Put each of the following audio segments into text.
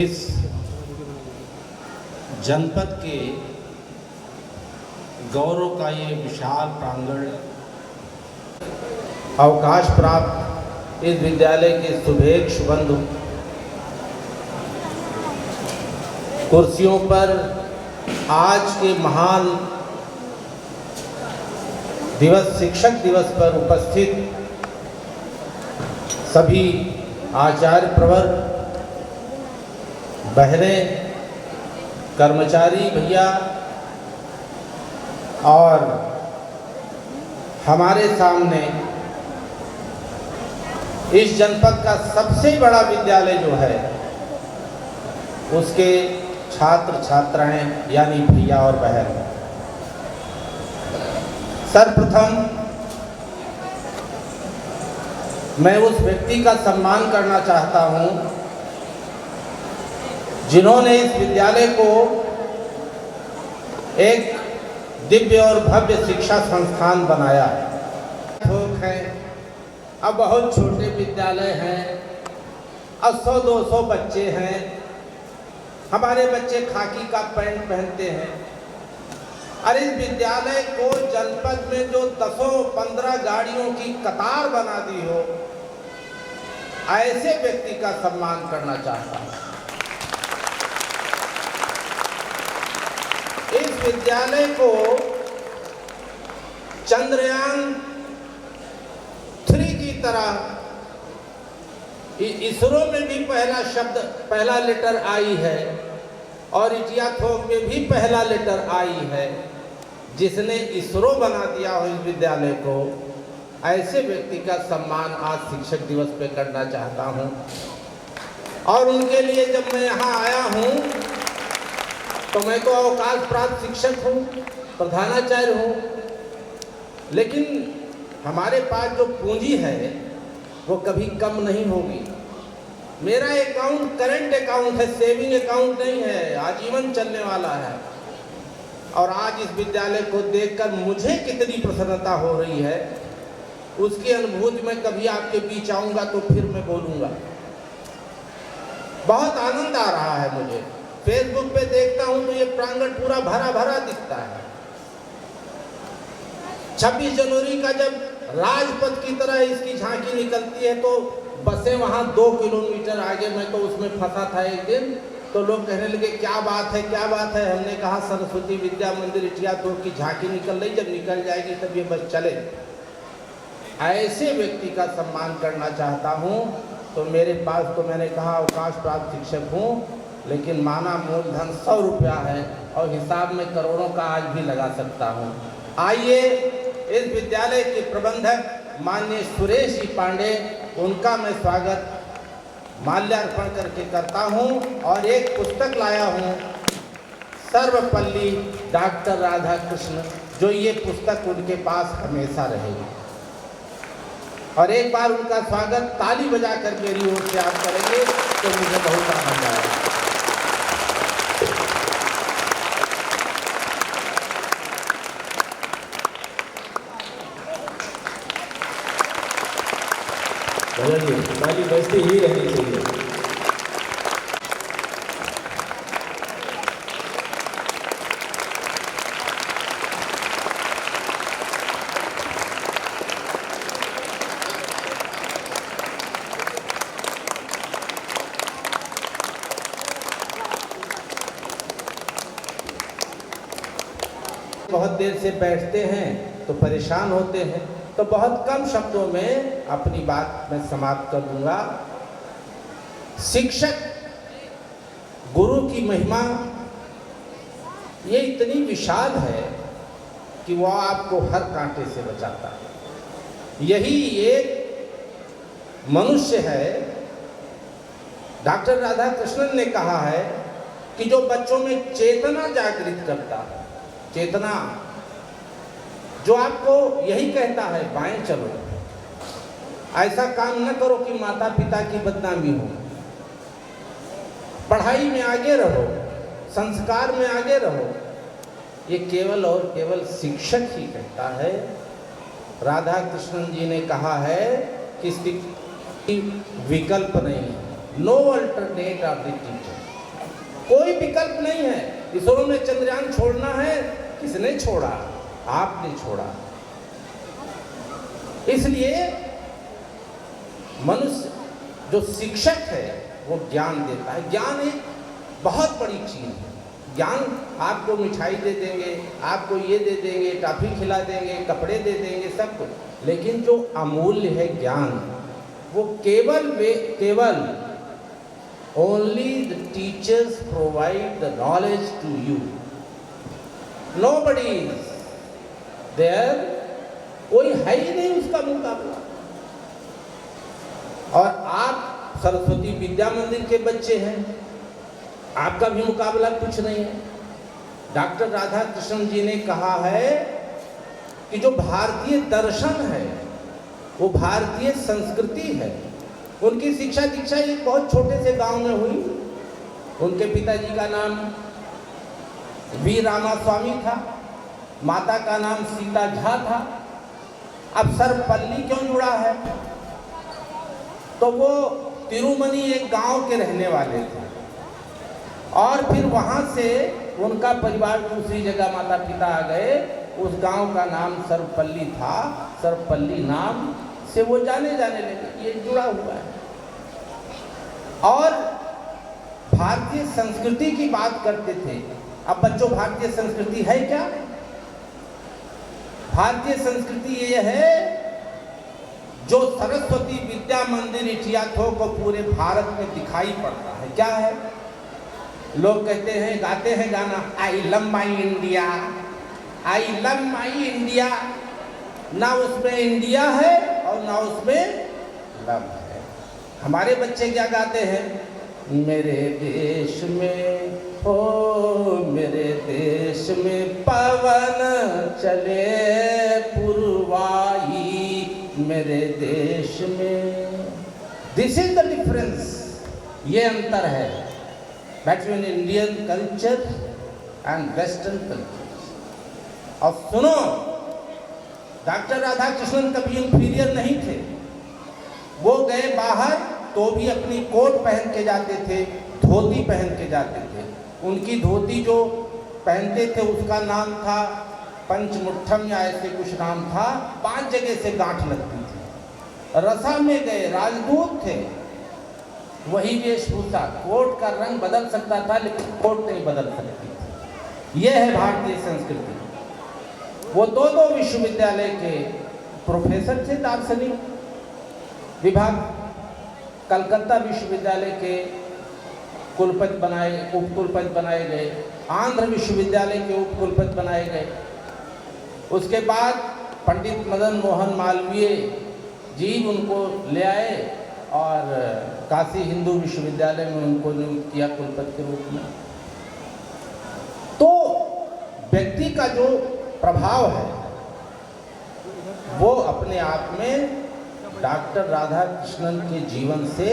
इस जनपद के गौरव का ये विशाल प्रांगण, अवकाश प्राप्त इस विद्यालय के सुभेग सुबंधु कुर्सियों पर आज के महान दिवस, शिक्षक दिवस पर उपस्थित सभी आचार्य प्रवर, बहनें, कर्मचारी भैया और हमारे सामने इस जनपद का सबसे बड़ा विद्यालय जो है उसके छात्र छात्राएं यानी भैया और बहन। सर्वप्रथम मैं उस व्यक्ति का सम्मान करना चाहता हूं जिन्होंने इस विद्यालय को एक दिव्य और भव्य शिक्षा संस्थान बनाया है। अब बहुत छोटे विद्यालय हैं, अब 100-200 बच्चे हैं। हमारे बच्चे खाकी का पैंट पहनते हैं और इस विद्यालय को जनपद में जो 10-15 गाड़ियों की कतार बना दी हो, ऐसे व्यक्ति का सम्मान करना चाहता हूं। इस विद्यालय को चंद्रयान 3 की तरह इसरो में भी पहला लेटर आई है और इटियाथोक में भी पहला लेटर आई है। जिसने इसरो बना दिया हो इस विद्यालय को, ऐसे व्यक्ति का सम्मान आज शिक्षक दिवस पे करना चाहता हूं। और उनके लिए जब मैं यहाँ आया हूं तो मैं तो अवकाश प्राप्त शिक्षक हूँ, प्रधानाचार्य हूँ, लेकिन हमारे पास जो पूंजी है वो कभी कम नहीं होगी। मेरा अकाउंट करंट अकाउंट है, सेविंग अकाउंट नहीं है, आजीवन चलने वाला है। और आज इस विद्यालय को देखकर मुझे कितनी प्रसन्नता हो रही है, उसकी अनुभूति मैं कभी आपके बीच आऊँगा तो फिर मैं बोलूँगा। बहुत आनंद आ रहा है मुझे। फेसबुक पे देखता हूं तो ये प्रांगण पूरा भरा भरा दिखता है। 26 जनवरी का जब राजपथ की तरह इसकी झांकी निकलती है तो बसें वहां 2 किलोमीटर आगे, मैं तो उसमें फंसा था एक दिन, तो लोग कहने लगे क्या बात है, क्या बात है। हमने कहा सरस्वती विद्या मंदिर इटियाथोक की झांकी निकल रही, जब निकल जाएगी तब ये बस चले। ऐसे व्यक्ति का सम्मान करना चाहता हूं। तो मेरे पास तो मैंने कहा अवकाश प्राप्त शिक्षक हूँ, लेकिन माना मूलधन 100 रुपया है और हिसाब में करोड़ों का आज भी लगा सकता हूँ। आइए इस विद्यालय के प्रबंधक माननीय सुरेश जी पांडे, उनका मैं स्वागत माल्यार्पण करके करता हूँ। और एक पुस्तक लाया हूँ, सर्वपल्ली डॉक्टर राधा कृष्ण, जो ये पुस्तक उनके पास हमेशा रहेगी। और एक बार उनका स्वागत ताली बजाकर मेरी ओर से आप करेंगे तो मुझे बहुत आनंद आएगा। ताली बजती ही रहनी चाहिए। बहुत देर से बैठते हैं तो परेशान होते हैं, तो बहुत कम शब्दों में अपनी बात मैं समाप्त कर दूंगा। शिक्षक गुरु की महिमा ये इतनी विशाल है कि वह आपको हर कांटे से बचाता है। यही एक मनुष्य है। डॉक्टर राधा कृष्णन ने कहा है कि जो बच्चों में चेतना जागृत करता है, चेतना जो आपको यही कहता है बाएं चलो, ऐसा काम न करो कि माता पिता की बदनामी हो, पढ़ाई में आगे रहो, संस्कार में आगे रहो, ये केवल और केवल शिक्षक ही कहता है। राधा कृष्णन जी ने कहा है कि विकल्प नहीं, no alternate of the teacher. कोई विकल्प नहीं है। इसरो में चंद्रयान छोड़ना है, किसने छोड़ा? आपने छोड़ा। इसलिए मनुष्य जो शिक्षक है वो ज्ञान देता है। ज्ञान एक बहुत बड़ी चीज़ है। ज्ञान आपको मिठाई दे देंगे, आपको ये दे देंगे, टॉफी खिला देंगे, कपड़े दे देंगे, सब कुछ, लेकिन जो अमूल्य है ज्ञान, वो केवल only the teachers provide the knowledge to you. Nobody is there, कोई है ही नहीं उसका मुकाबला। और आप सरस्वती विद्या मंदिर के बच्चे हैं, आपका भी मुकाबला कुछ नहीं है। डॉक्टर राधा कृष्णन जी ने कहा है कि जो भारतीय दर्शन है वो भारतीय संस्कृति है। उनकी शिक्षा दीक्षा एक बहुत छोटे से गांव में हुई। उनके पिताजी का नाम वी रामास्वामी था, माता का नाम सीता झा था। अब सर्वपल्ली क्यों जुड़ा है? तो वो तिरुमनी एक गांव के रहने वाले थे और फिर वहां से उनका परिवार दूसरी जगह माता पिता आ गए। उस गांव का नाम सर्वपल्ली था। सर्वपल्ली नाम से वो जाने लगे। ये जुड़ा हुआ है। और भारतीय संस्कृति की बात करते थे। अब बच्चों, भारतीय संस्कृति है क्या? भारतीय संस्कृति ये है जो सरस्वती विद्या मंदिर इटियाथो को पूरे भारत में दिखाई पड़ता है। क्या है? लोग कहते हैं, गाते हैं गाना, I love my India, I love my India. ना उसमें इंडिया है और ना उसमें लव है। हमारे बच्चे क्या गाते हैं? मेरे देश में हो, मेरे देश में पवन चले पुरवाई, मेरे देश में। This is the difference. ये अंतर है between Indian culture and western culture. और सुनो, डॉक्टर राधा कृष्णन कभी इंफीरियर नहीं थे। वो गए बाहर तो भी अपनी कोट पहन के जाते थे, धोती पहन के जाते थे। उनकी धोती जो पहनते थे उसका नाम था पंचमुट्ठम या ऐसे कुछ नाम था। 5 जगह से गांठ लगती थी। रसा में गए, राजदूत थे, वही वेशभूषा। कोट का रंग बदल सकता था लेकिन कोट नहीं बदल सकती थी। यह है भारतीय संस्कृति। वो 2 विश्वविद्यालय के प्रोफेसर थे, दार्शनिक विभाग। कलकत्ता विश्वविद्यालय के कुलपति बनाए, उपकुलपति बनाए गए। आंध्र विश्वविद्यालय के उपकुलपति बनाए गए। उसके बाद पंडित मदन मोहन मालवीय जी उनको ले आए और काशी हिंदू विश्वविद्यालय में उनको नियुक्त किया कुलपति के रूप में। तो व्यक्ति का जो प्रभाव है वो अपने आप में डॉक्टर राधा कृष्णन के जीवन से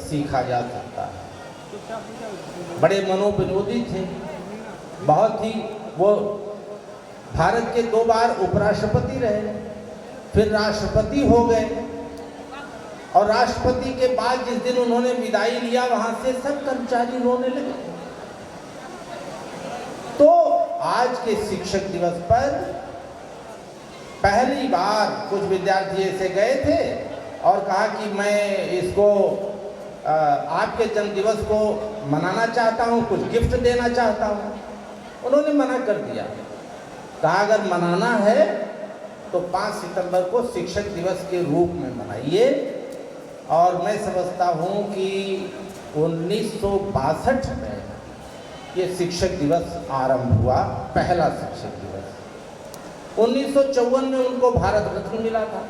सीखा जा सकता है। बड़े मनोविनोदी थे, बहुत ही। वो भारत के 2 बार उपराष्ट्रपति रहे, फिर राष्ट्रपति हो गए। और राष्ट्रपति के बाद जिस दिन उन्होंने विदाई लिया वहां से सब कर्मचारी रोने लगे। तो आज के शिक्षक दिवस पर पहली बार कुछ विद्यार्थी ऐसे गए थे और कहा कि मैं इसको आपके जन्म दिवस को मनाना चाहता हूँ, कुछ गिफ्ट देना चाहता हूँ। उन्होंने मना कर दिया। कहा अगर मनाना है तो 5 सितंबर को शिक्षक दिवस के रूप में मनाइए। और मैं समझता हूँ कि 1962 में ये शिक्षक दिवस आरंभ हुआ, पहला शिक्षक दिवस। 1954 में उनको भारत रत्न मिला था।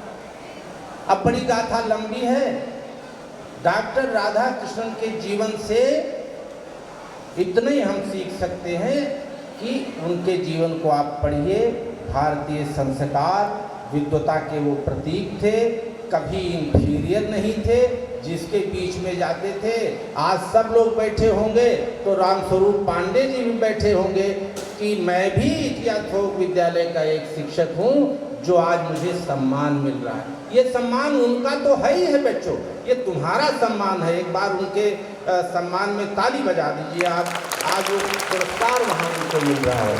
अब बड़ी गाथा लंबी है। डॉक्टर राधा कृष्णन के जीवन से इतना ही हम सीख सकते हैं कि उनके जीवन को आप पढ़िए। भारतीय संस्कार, विद्वता के वो प्रतीक थे, कभी इंफीरियर नहीं थे, जिसके बीच में जाते थे। आज सब लोग बैठे होंगे तो रामस्वरूप पांडे जी भी बैठे होंगे कि मैं भी इटियाथोक विद्यालय का एक शिक्षक हूँ जो आज मुझे सम्मान मिल रहा है। ये सम्मान उनका तो है ही है बच्चों, ये तुम्हारा सम्मान है। एक बार उनके सम्मान में ताली बजा दीजिए आप। आज वो पुरस्कार वहाँ उनको मिल रहा है।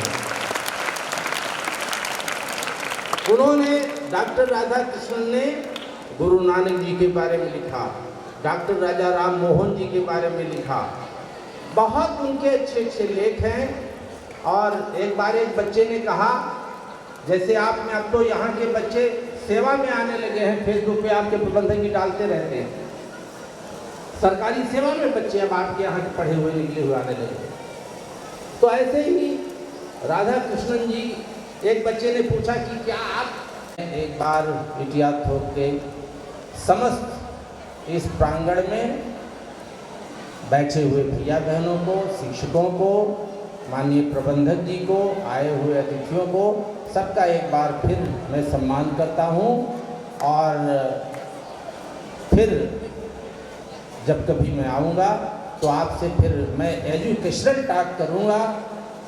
उन्होंने डॉक्टर राधा कृष्णन ने गुरु नानक जी के बारे में लिखा, डॉक्टर राजा राम मोहन जी के बारे में लिखा, बहुत उनके अच्छे अच्छे लेख हैं। और एक बार एक बच्चे ने कहा, जैसे आप में अब तो यहाँ के बच्चे सेवा में आने लगे हैं, फेसबुक पे आपके प्रबंधक जी डालते रहते हैं, सरकारी सेवा में बच्चे अब आपके यहाँ के पढ़े हुए निकले हुए आने लगे। तो ऐसे ही राधा कृष्णन जी, एक बच्चे ने पूछा कि क्या आप, एक बार इटिया थोक के समस्त इस प्रांगण में बैठे हुए भैया बहनों को, शिक्षकों को, माननीय प्रबंधक जी को, आए हुए अतिथियों को, सबका एक बार फिर मैं सम्मान करता हूँ। और फिर जब कभी मैं आऊँगा तो आपसे फिर मैं एजुकेशनल टॉक करूँगा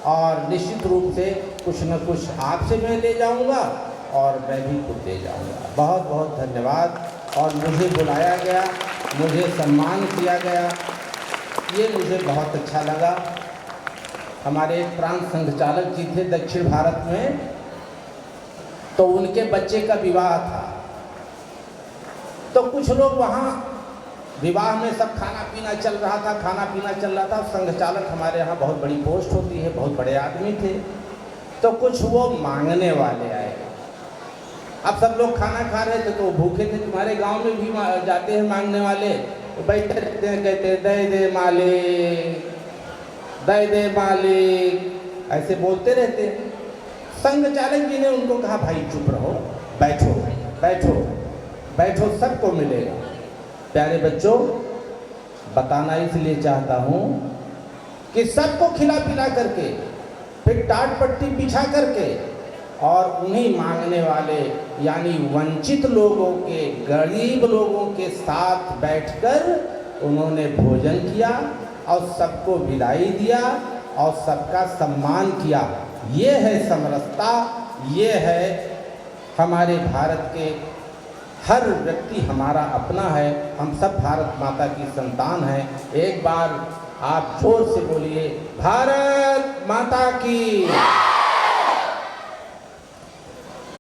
और निश्चित रूप से कुछ न कुछ आपसे मैं ले जाऊँगा और मैं भी खुद ले जाऊँगा। बहुत बहुत धन्यवाद। और मुझे बुलाया गया, मुझे सम्मान किया गया, ये मुझे बहुत अच्छा लगा। हमारे एक प्रांत संघचालक जी थे दक्षिण भारत में, तो उनके बच्चे का विवाह था, तो कुछ लोग वहाँ विवाह में सब खाना पीना चल रहा था, खाना पीना चल रहा था। संघचालक हमारे यहाँ बहुत बड़ी पोस्ट होती है, बहुत बड़े आदमी थे, तो कुछ वो मांगने वाले आए। अब सब लोग खाना खा रहे थे तो भूखे थे। तुम्हारे गांव में भी जाते हैं मांगने वाले, तो बैठे रहते हैं, कहते दे दे मालिक, दे दे मालिक, ऐसे बोलते रहते हैं। संघचालक जी ने उनको कहा, भाई चुप रहो, बैठो बैठो बैठो, सबको मिलेगा। प्यारे बच्चों, बताना इसलिए चाहता हूँ कि सबको खिला पिला करके, फिर टाट पट्टी बिछा करके, और उन्हीं मांगने वाले यानी वंचित लोगों के, गरीब लोगों के साथ बैठकर उन्होंने भोजन किया और सबको विदाई दिया और सबका सम्मान किया। ये है समरसता, ये है हमारे भारत के, हर व्यक्ति हमारा अपना है, हम सब भारत माता की संतान हैं। एक बार आप जोर से बोलिए, भारत माता की।